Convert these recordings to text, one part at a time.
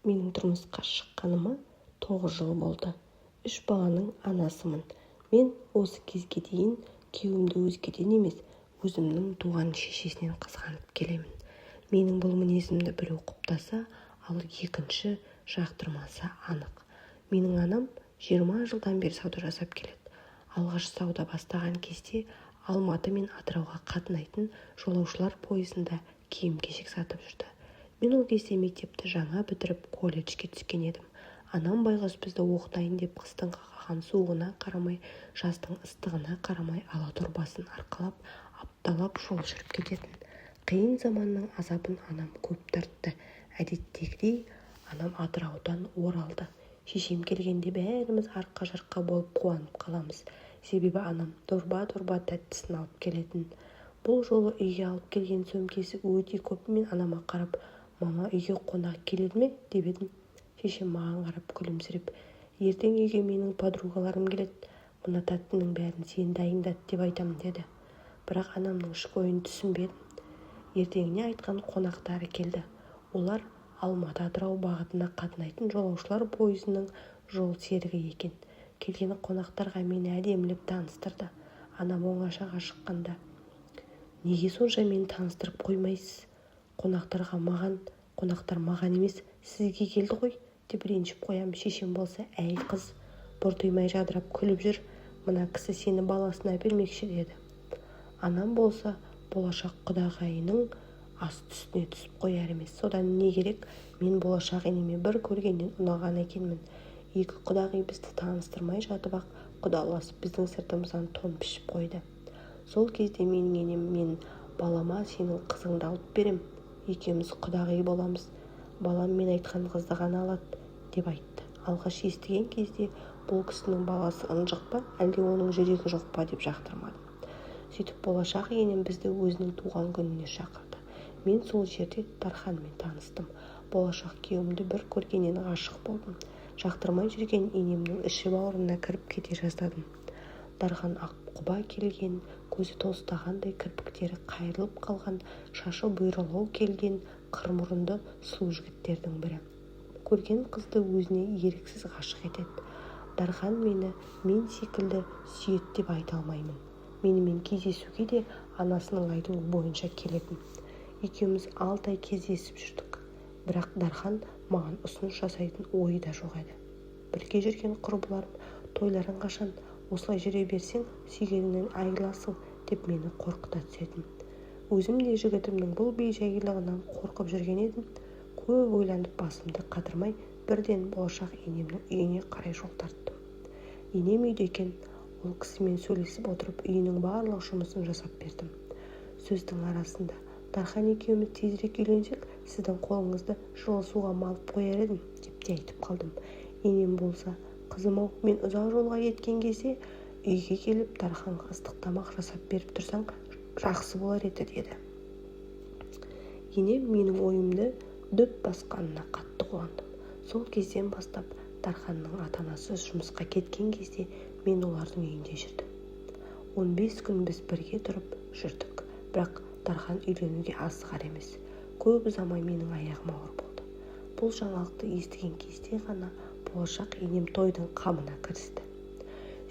Менің тұрмысқа шыққаныма 9 жыл болды. 3 баланың анасымын. Мен осы кезге дейін күйеуімді өзгеден емес, өзімнің туған шешесінен қызғанып келемін. Менің бұл мінезімді біреу құптаса, ал екінші жақтырмаса анық. Менің анам 20 жылдан бері сауда жасап келеді. Алғаш сауда бастаған кезде Алматы мен Атырауға қатынайтын жолаушылар пойызында киім-кешек сатып жүрді. Мен ол кезде мектепті жаңа бітіріп колледжге түскен едім. Анам байғұс бізді оқытайын деп қыстың қақаған суығына қарамай, жаздың ыстығына қарамай ала дорбасын арқалап, апталап жол жүріп кететін. Қиын заманның азабын анам көп тартты. Әдеттегідей анам Атыраудан оралды. Шешем келгенде бәріміз арқа-жарқа болып қуанып қаламыз. Себебі анам дорба-дорба тәттісін алып келетін. Бұл жолы үйге алып келген сөмкесі өте көп. Мен анама қарап, «Мама, үйге қонақ келеді ме?» деп едім. Шешем маған қарап күлімсіреп, «Ертең үйге менің подругаларым келеді. Мына тәттінің бәрін сен дайындат деп айтамын» деді. Бірақ анамның ішкі ойын түсінбедім. Ертеңіне айтқан қонақтары келді. Олар Алматы-Атырау бағытына қатынайтын жолаушылар пойызының жол серігі екен. Келген қонақтарға мені әдемілеп таныстырды. Анам оңашаға шыққанда, «Неге сонша мені таныстырып қоймайсыз? Қонақтар маған емес, сізге келді ғой» деп ренжіп қоям. Шешем болса, «Әй қыз, бұртимай жадырап күліп жүр. Мына кісі сені баласына бермекші» деді. Анам болса, болашақ құдағайының асты-үстіне түсіп қояр емес. Содан не керек? Мен болашақ енеме бір көргеннен ұнаған екенмін. Екі құдағи бізді таныстырмай жатып-ақ құдаласып біздің сыртымыздан тон пішіп қойды. Сол кезде менің енем, «Мен балама сенің қызыңды алып берем. Екеуміз құдағи боламыз. Балам мен айтқан қызды ғана алады» деп айтты. Алғаш естіген кезде бұл кісінің баласы ынжық па, әлде оның жүрегі жоқ па деп жақтырмадым. Сөйтіп болашақ енем бізді өзінің туған күніне шақырды. Мен сол жерде Дарханмен таныстым. Болашақ күйеуімді бір көргеннен ғашық болдым. Жақтырмай жүрген енемнің іші бауырына кіріп кете жаздадым. Дархан аққұба келген, көзі тостағандай, кірпіктері қайырылып қалған, шашы бұйралау келген қыр мұрынды сұлу жігіттердің бірі. Көрген қызды өзіне еріксіз ғашық етеді. Дархан мені мен секілді сүйет деп айта алмаймын. Менімен кездесуге де анасының айтуы бойынша келетін. Екеуміз 6 ай кездесіп жүрдік. Бірақ Дархан маған ұсыныс жасайтын ойы да жоқ еді. Бірге жүрген құрбыларым, «Тойларың қашан? Осылай жүре берсең, сүйгеніңнен айырыласың» деп мені қорқыта түсетін. Өзім де жігітімнің бұл бейжайлығынан қорқып жүрген едім. Көп ойланып басымды қатырмай, бірден болашақ енемнің үйіне қарай жол тарттым. Енем үйде екен. Ол кісімен сөйлесіп отырып, үйінің барлық жұмысын жасап бердім. Сөздің арасында, «Дархан екеуміз тезірек үйленсек, сіздің қолыңызды жылы суға малып қояр едім» деп те айтып қалдым. Енем болса, «Қызым-ау, мен ұзақ жолға кеткен кезде үйге келіп Дарханға ыстық тамақ жасап беріп тұрсаң жақсы болар еді» деді. Енем менің ойымды дөп басқанына қатты қуандым. Сол кезден бастап Дарханның ата-анасы жұмысқа кеткен кезде мен олардың үйінде жүрдім. 15 күн біз бірге тұрып жүрдік. Бірақ Дархан үйленуге асығар емес. Көп ұзамай менің аяғым ауыр болды. Бұл жаңалықты естіген кезде ғана болашақ енем тойдың қамына кірісті.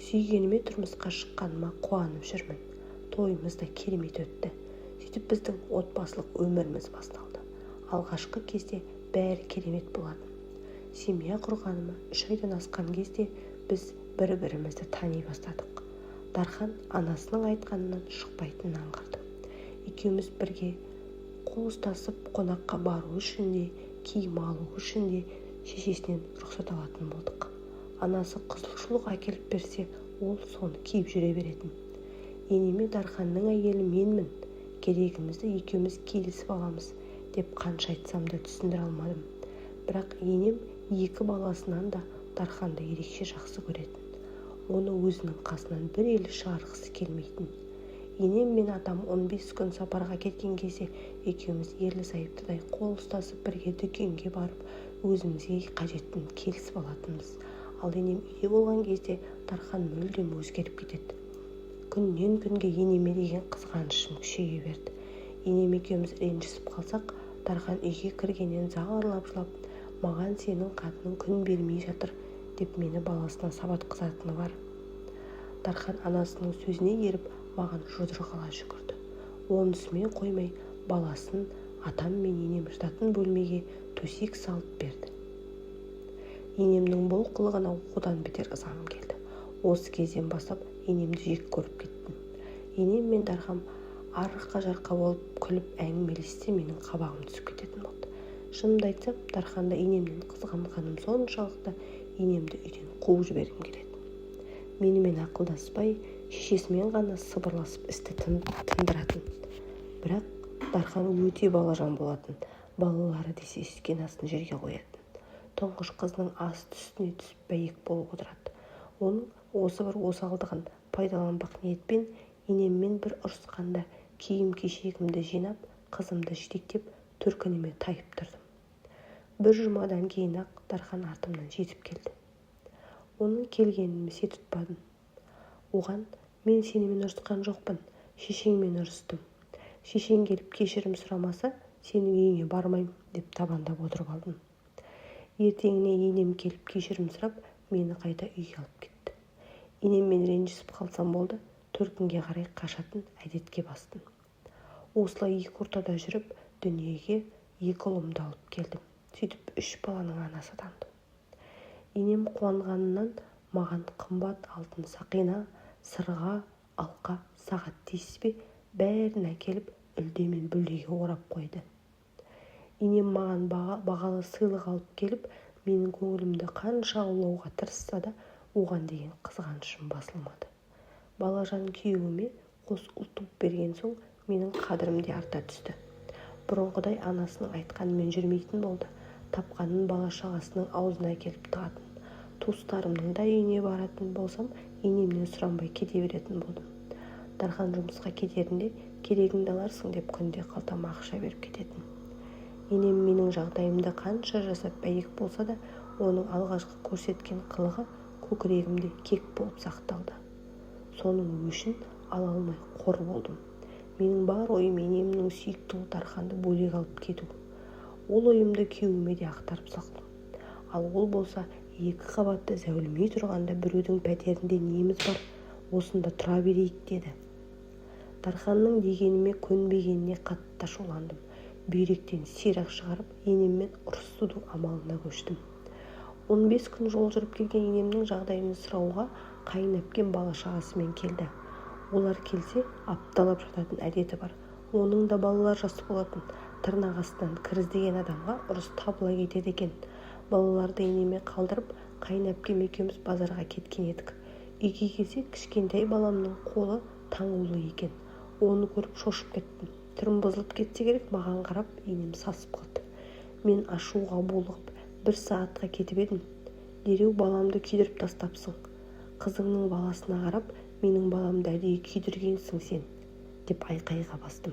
Сүйгеніме тұрмысқа шыққаныма қуанып жүрмін. Тойымыз да керемет өтті. Сөйтіп біздің отбасылық өміріміз басталды. Алғашқы кезде бәрі керемет болады. Семья құрғаныма 3 айдан асқан кезде біз бір-бірімізді тани бастадық. Дархан анасының айтқанынан шықпайтынын аңғарды. Екеуміз бірге қол ұстасып қонаққа бару үшін де, киім алу үшін де шешесінен рұқсат алатын болдық. Анасы қызылшылық әкеліп берсе, ол соны киіп жүре беретін. Енеме «Дарханның әйелі менмін, керегімізді екеуміз келісіп аламыз» деп қанша айтсам да түсіндіре алмадым. Бірақ енем 2 баласынан да Дарханды ерекше жақсы көретін. Оны өзінің қасынан бір елі шығарғысы келмейтін. Енем мен атам 15 күн сапарға кеткен кезде екеуміз ерлі-зайыптыдай қол ұстасып бірге дүкенге барып, өзімізге қажеттіні келісіп алатынбыз. Ал енем үйде болған кезде Дархан мүлдем өзгеріп кетеді. Күннен күнге енеме деген қызғанышым күшейе берді. Енем екеуміз ренжісіп қалсақ, Дархан үйге кіргеннен зарлап жылап, маған сенің қатының күн бермей жатыр деп мені баласына сабатқызатыны бар. Дархан анасының сөзіне еріп маған жұдырығыла жүгірді. Онысымен қоймай баласын атам мен енем жататын бөлмеге төсек салып берді. Енемнің бұл қылығына одан бетер ызаным келді. Осы кезден бастап енемді жек көріп кеттім. Енем мен Дархан арқа-жарқа болып күліп әңгімелессе менің қабағым түсіп кететін болды. Шынымды айтсам, Дарханды енемнен қызғанғаным соншалықты енемді үйден қуып жібергім келеді. Менімен ақылдаспай, шешесімен ғана сыбырласып істі тындыратын. Бірақ Дархан өте балажан болатын. Балалары десе ескен астын жерге қоятын. Тұңғыш қызының асты-үстіне түсіп бәйек болып отырады. Оның осы бір осалдығын пайдаланбақ ниетпен енеммен бір ұрысқанда киім-кешегімді жинап, қызымды жетектеп төркініме тайып тұрдым. Бір жұмадан кейін-ақ Дархан артымнан жетіп келді. Оның келгенін місе тұтпадым. Оған мен сенімен ұрысқан жоқпын, шешеңмен ұрыстым. Шешең келіп кешірім сұрамаса, сенің үйіңе бармайым деп табандап отырып алдым. Ертеңіне енем келіп кешірім сұрап, мені қайта үйге алып кетті. Енеммен ренжісіп қалсам болды, төркінге қарай қашатын әдетке бастым. Осылай екі ортада жүріп, дүниеге екі ұлымды алып келдім. Сөйтіп 3 баланың анасы атандым. Енем қуанғанынан маған қымбат алтын сақина, сырға, алқа, сағат тиіспе бәрін әкеліп үлдемен бүлдеге орап қойды. Енем маған бағалы сыйлық алып келіп, менің көңілімді қанша аулауға тырысса да, оған деген қызғанышым басылмады. Балажан күйеуіме қос ұл туып берген соң, менің қадірім де арта түсті. Бұрынғыдай анасының айтқанымен жүрмейтін болды. Тапқанын бала-шағасының аузына келіп тығатын. Туыстарымның да үйіне баратын болсам, енемнен сұранбай кете беретін болдым. Дархан жұмысқа кетерінде керегіңді аларсың деп күнде қалтама ақша беріп кететін. Енем менің жағдайымды қанша жасап бәйек болса да, оның алғашқы көрсеткен қылығы көкірегімде кек болып сақталды. Соның өшін ала алмай қор болдым. Менің бар ойым енемнің сүйікті Дарханды бөлек алып кету. Ол ойымды күйеуіме де ақтарып салдым. Ал ол болса, 2 қабатты зәулімей тұрғанда біреудің пәтерінде неміз бар, осында тұра берейік деді. Дарханның дегеніме көнбегеніне қатты ашуландым. Бүйректен сирақ шығарып, енеммен ұрысудың амалына көштім. 15 күн жол жүріп келген енемнің жағдайын сұрауға қайын-әпкем бала-шағасымен келді. Олар келсе, апталап жататын әдеті бар. Оның да балалар жасы болатын. Тырнақ астынан кіріздеген адамға ұрыс табыла кетеді екен. Балаларды енеме қалдырып, қайын-әпкем екеуміз базарға кеткен едік. Үйге келсе, кішкентай баламның қолы таңулы екен. Оны көріп шошып кеттім. Түрім бұзылып кетсе керек, маған қарап енем сасып қалды. Мен ашуға булығып 1 сағатқа кетіп едім. Дереу баламды күйдіріп тастапсың. Қызыңның баласына қарап, менің баламды әдейі күйдіргенсің сен, деп айқайға бастым.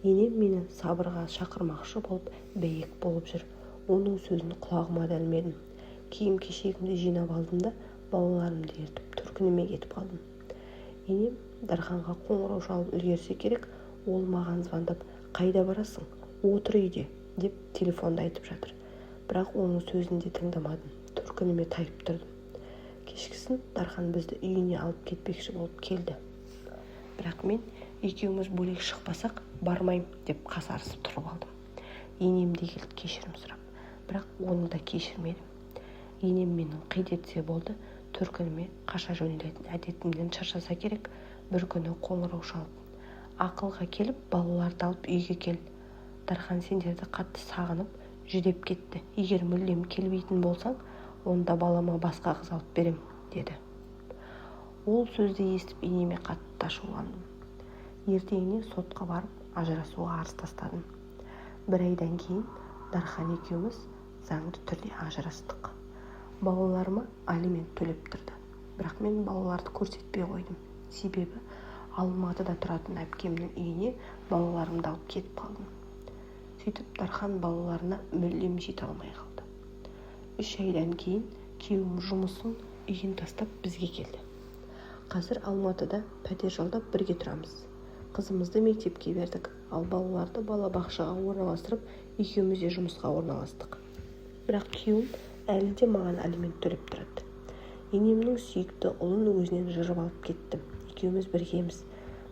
Енем мені сабырға шақырмақшы болып бәйек болып жүр. Оның сөзін құлағыма да ілмедім. Киім-кешегімді жинап алдым да балаларымды ертіп төркініме кетіп қалдым. Енем Дарханға қоңырау шалып үлгерсе керек, ол маған звондап, қайда барасың, отыр үйде, деп телефонда айтып жатыр. Бірақ оның сөзін де тыңдамадым. Төркініме тайып тұрдым. Кешкісін Дархан бізді үйіне алып кетпекші болып келді. Бірақ мен екеуміз бөлек шықпасақ бармайым деп қасарысып тұрып алдым. Енем де келді кешірім сұрап, бірақ оны да кешірмедім. Енем менің қидетсе болды, төркініме қаша жөнелетін әдетімнен шаршаса керек, бір күні қоңырау шалып, ақылға келіп балаларды алып үйге кел. Дархан сендерді қатты сағынып, жүдеп кетті. Егер мүлдем келбейтін болсаң, онда балама басқа қыз алып берем, деді. Ол сөзді естіп енеме қатты ашуландым. Ертеңіне сотқа барып, ажырасуға арыз тастадым. 1 айдан кейін Дархан екеуміз заңды түрде ажырастық. Балаларыма алимент төлеп тұрды. Бірақ мен балаларды көрсетпей қойдым. Себебі Алматыда тұратын әпкемнің үйіне балаларымды алып кетіп қалдым. Сөйтіп Дархан балаларына мүлдем жете алмай қалды. 3 айдан кейін күйеуім жұмысын, үйін тастап бізге келді. Қазір Алматыда пәтер жалдап бірге тұрамыз. Қызымызды мектепке бердік, ал балаларды балабақшаға орналастырып, екеуміз де жұмысқа орналастық. бірақ күйеуім әлі де маған алимент төлеп тұрады. Енемнің сүйікті ұлын өзінен жырып алып кетті. Екеуміз біргеміз.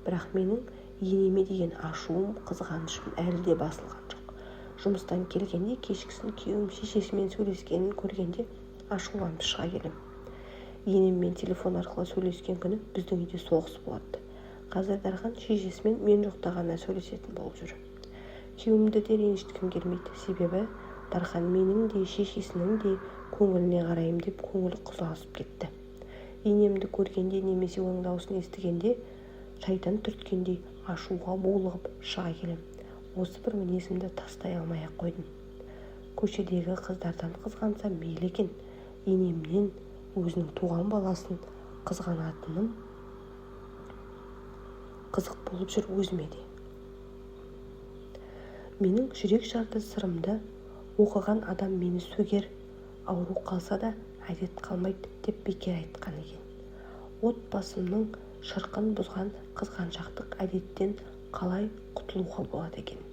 Бірақ менің енеме деген ашуым, қызғанышым әлі де басылған жоқ. Жұмыстан келгенде кешкісін күйеуім шешесімен сөйлескенін көргенде ашуланып шыға келем. Енеммен телефон арқылы сөйлескен күні біздің үйде соғыс болады. Қазір Дархан шешесімен мен жоқта ғана сөйлесетін болып жүр. Күйеуімді де ренжіткім келмейді, себебі Дархан менің де шешесінің де көңіліне қараймын деп көңілі құлазып кетті. Енемді көргенде немесе оның даусын естігенде шайтан түрткендей ашуға булығып шыға келем. Осы бір мінезімді тастай алмай-ақ қойдым. Көшедегі қыздардан қызғансам мейлі екен, енемнен өзінің туған баласын қызғанатыным қызық болып жүр өзіме де. Менің жүрек жарды сырымды оқыған адам мені сөгер, ауру қалса да әдет қалмайды деп бекер айтқан екен. Отбасымның шырқын бұзған қызғаншақтық әдеттен қалай құтылуға болады екен?